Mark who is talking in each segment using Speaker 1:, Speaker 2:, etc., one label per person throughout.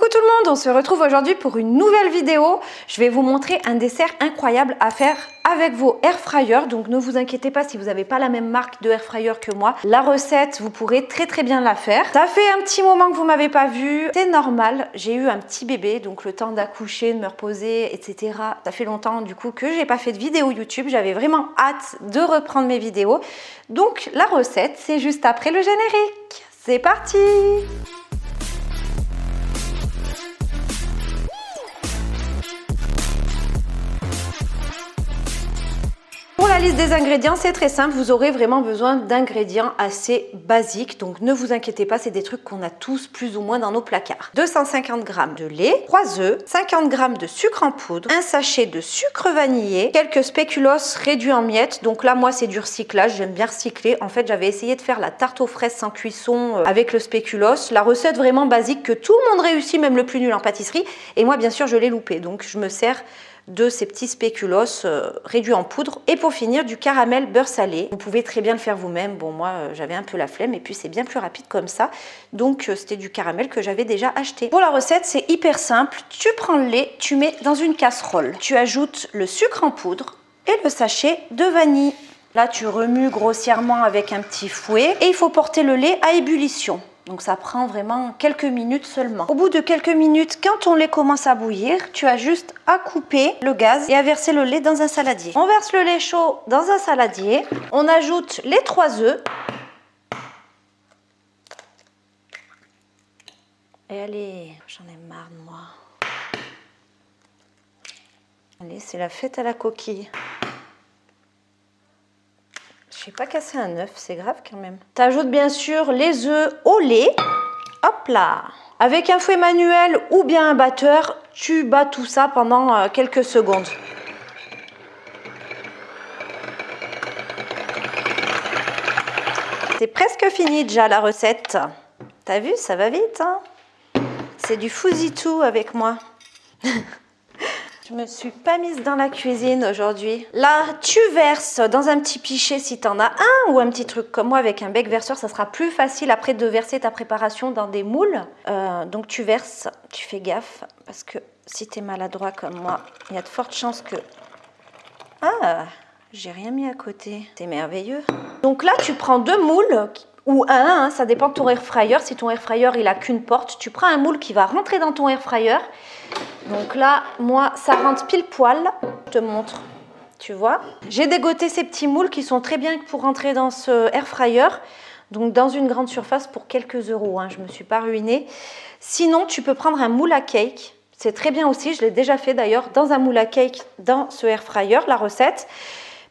Speaker 1: Coucou tout le monde, on se retrouve aujourd'hui pour une nouvelle vidéo. Je vais vous montrer un dessert incroyable à faire avec vos air fryers. Donc ne vous inquiétez pas si vous n'avez pas la même marque de air fryer que moi. La recette, vous pourrez très bien la faire. Ça fait un petit moment que vous m'avez pas vu. C'est normal, j'ai eu un petit bébé, donc le temps d'accoucher, de me reposer, etc. Ça fait longtemps du coup que j'ai pas fait de vidéo YouTube. J'avais vraiment hâte de reprendre mes vidéos. Donc la recette, c'est juste après le générique. C'est parti! Pour la liste des ingrédients, c'est très simple, vous aurez vraiment besoin d'ingrédients assez basiques, donc ne vous inquiétez pas, c'est des trucs qu'on a tous plus ou moins dans nos placards. 250 g de lait, 3 œufs, 50 g de sucre en poudre, un sachet de sucre vanillé, quelques spéculoos réduits en miettes, donc là moi c'est du recyclage, j'aime bien recycler. En fait j'avais essayé de faire la tarte aux fraises sans cuisson avec le spéculoos, la recette vraiment basique que tout le monde réussit, même le plus nul en pâtisserie, et moi bien sûr je l'ai loupé, donc je me sers de ces petits spéculoos réduits en poudre. Et pour finir, du caramel beurre salé. Vous pouvez très bien le faire vous-même. Bon, moi, j'avais un peu la flemme et puis c'est bien plus rapide comme ça. Donc, c'était du caramel que j'avais déjà acheté. Pour la recette, c'est hyper simple. Tu prends le lait, tu mets dans une casserole. Tu ajoutes le sucre en poudre et le sachet de vanille. Là, tu remues grossièrement avec un petit fouet et il faut porter le lait à ébullition. Donc ça prend vraiment quelques minutes seulement. Au bout de quelques minutes, quand ton lait commence à bouillir, tu as juste à couper le gaz et à verser le lait dans un saladier. On verse le lait chaud dans un saladier. On ajoute les 3 œufs. Et allez, j'en ai marre de moi. Allez, c'est la fête à la coquille. Je n'ai pas cassé un œuf, c'est grave quand même. Tu ajoutes bien sûr les œufs au lait. Hop là! Avec un fouet manuel ou bien un batteur, tu bats tout ça pendant quelques secondes. C'est presque fini déjà la recette. T'as vu, ça va vite, hein? C'est du fousi-tout avec moi. Je me suis pas mise dans la cuisine aujourd'hui. Là, tu verses dans un petit pichet si tu en as un ou un petit truc comme moi avec un bec verseur. Ça sera plus facile après de verser ta préparation dans des moules. Donc tu verses, tu fais gaffe parce que si tu es maladroit comme moi, il y a de fortes chances que... Ah, j'ai rien mis à côté. C'est merveilleux. Donc là, tu prends 2 moules ou un, hein, ça dépend de ton air fryer. Si ton air fryer il a qu'une porte, tu prends un moule qui va rentrer dans ton air fryer. Donc là, moi, ça rentre pile poil. Je te montre, tu vois. J'ai dégoté ces petits moules qui sont très bien pour rentrer dans ce air fryer. Donc dans une grande surface pour quelques euros. Hein. Je ne me suis pas ruinée. Sinon, tu peux prendre un moule à cake. C'est très bien aussi. Je l'ai déjà fait d'ailleurs dans un moule à cake dans ce air fryer, la recette.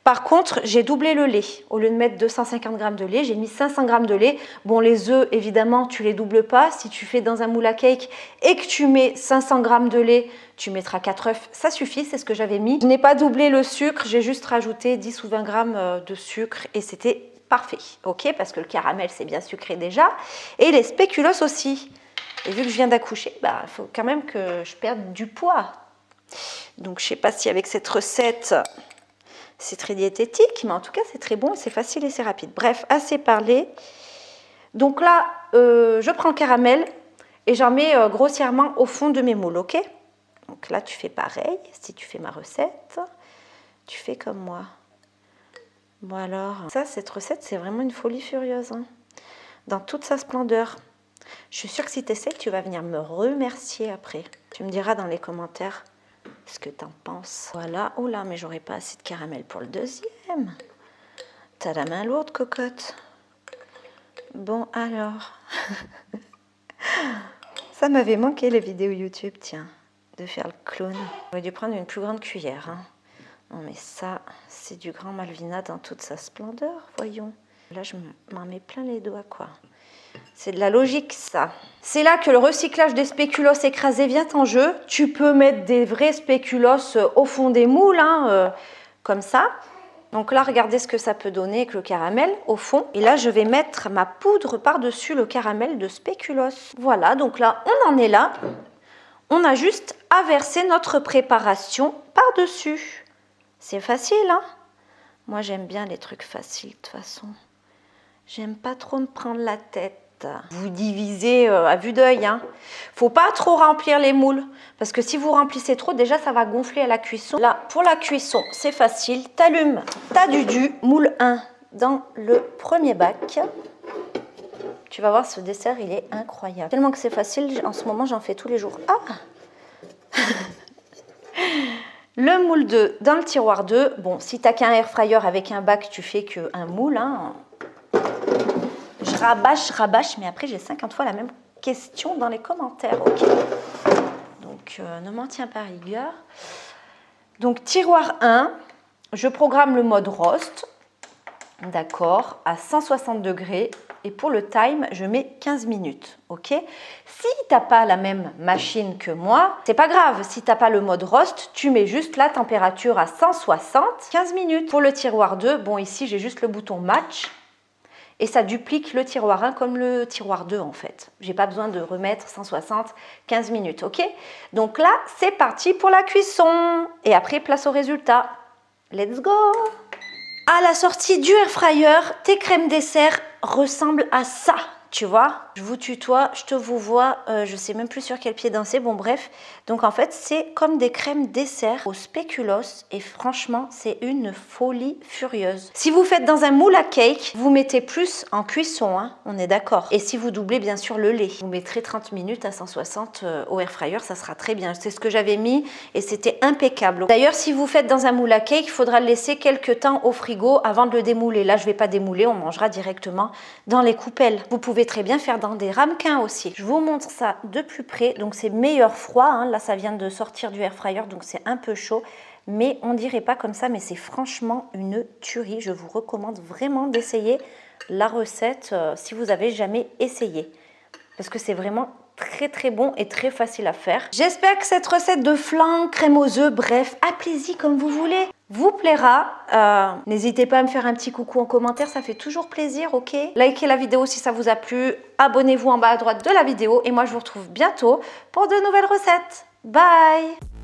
Speaker 1: Par contre, j'ai doublé le lait. Au lieu de mettre 250 g de lait, j'ai mis 500 g de lait. Bon, les œufs, évidemment, tu les doubles pas. Si tu fais dans un moule à cake et que tu mets 500 g de lait, tu mettras 4 œufs. Ça suffit, c'est ce que j'avais mis. Je n'ai pas doublé le sucre, j'ai juste rajouté 10 ou 20 g de sucre et c'était parfait. Ok, parce que le caramel, c'est bien sucré déjà. Et les spéculoos aussi. Et vu que je viens d'accoucher, bah, il faut quand même que je perde du poids. Donc, je ne sais pas si avec cette recette... C'est très diététique, mais en tout cas, c'est très bon, c'est facile et c'est rapide. Bref, assez parlé. Donc là, je prends le caramel et j'en mets grossièrement au fond de mes moules, ok? Donc là, tu fais pareil. Si tu fais ma recette, tu fais comme moi. Bon alors, ça, cette recette, c'est vraiment une folie furieuse, hein, dans toute sa splendeur. Je suis sûre que si tu essaies, tu vas venir me remercier après. Tu me diras dans les commentaires ce que t'en penses. Voilà. Oh là, mais j'aurais pas assez de caramel pour le deuxième. T'as la main lourde, cocotte. Bon, alors. Ça m'avait manqué les vidéos YouTube, tiens, de faire le clown. J'aurais dû prendre une plus grande cuillère. Hein. Non, mais ça, c'est du grand Malvina dans toute sa splendeur, voyons. Là, je m'en mets plein les doigts, quoi. C'est de la logique, ça. C'est là que le recyclage des spéculoos écrasés vient en jeu. Tu peux mettre des vrais spéculoos au fond des moules, hein, comme ça. Donc là, regardez ce que ça peut donner avec le caramel au fond. Et là, je vais mettre ma poudre par-dessus le caramel de spéculoos. Voilà, donc là, on en est là. On a juste à verser notre préparation par-dessus. C'est facile, hein? Moi, j'aime bien les trucs faciles, de toute façon. J'aime pas trop me prendre la tête. Vous divisez à vue d'œil, hein. Faut pas trop remplir les moules parce que si vous remplissez trop, déjà ça va gonfler à la cuisson. Là, pour la cuisson, c'est facile. T'allumes ta dudu, moule 1 dans le premier bac. Tu vas voir, ce dessert, il est incroyable. Tellement que c'est facile, en ce moment, j'en fais tous les jours. Ah. Le moule 2 dans le tiroir 2. Bon, si tu n'as qu'un air fryer avec un bac, tu fais qu'un moule, hein. Je rabâche, mais après j'ai 50 fois la même question dans les commentaires, ok? Donc ne m'en tiens pas rigueur. Donc tiroir 1, je programme le mode roast, d'accord, à 160 degrés. Et pour le time, je mets 15 minutes, ok? Si tu n'as pas la même machine que moi, c'est pas grave. Si tu n'as pas le mode roast, tu mets juste la température à 160, 15 minutes. Pour le tiroir 2, bon ici j'ai juste le bouton match. Et ça duplique le tiroir 1 comme le tiroir 2 en fait. J'ai pas besoin de remettre 160, 15 minutes, ok? Donc là, c'est parti pour la cuisson. Et après, place au résultat. Let's go! À la sortie du air fryer, tes crèmes dessert ressemblent à ça, tu vois. Je vous tutoie, je te vous vois, je sais même plus sur quel pied danser, bon bref. Donc en fait, c'est comme des crèmes dessert au spéculoos et franchement, c'est une folie furieuse. Si vous faites dans un moule à cake, vous mettez plus en cuisson, hein, on est d'accord. Et si vous doublez bien sûr le lait, vous mettrez 30 minutes à 160 au air fryer, ça sera très bien. C'est ce que j'avais mis et c'était impeccable. D'ailleurs, si vous faites dans un moule à cake, il faudra le laisser quelques temps au frigo avant de le démouler. Là, je ne vais pas démouler, on mangera directement dans les coupelles. Vous pouvez très bien faire dans des ramequins aussi. Je vous montre ça de plus près. Donc c'est meilleur froid, hein. Là ça vient de sortir du air fryer, donc c'est un peu chaud, mais on dirait pas comme ça, mais c'est franchement une tuerie. Je vous recommande vraiment d'essayer la recette si vous avez jamais essayé, parce que c'est vraiment très très bon et très facile à faire. J'espère que cette recette de flan, crème aux œufs, bref, appelez-y comme vous voulez, vous plaira. N'hésitez pas à me faire un petit coucou en commentaire, ça fait toujours plaisir, ok? Likez la vidéo si ça vous a plu, abonnez-vous en bas à droite de la vidéo et moi je vous retrouve bientôt pour de nouvelles recettes. Bye!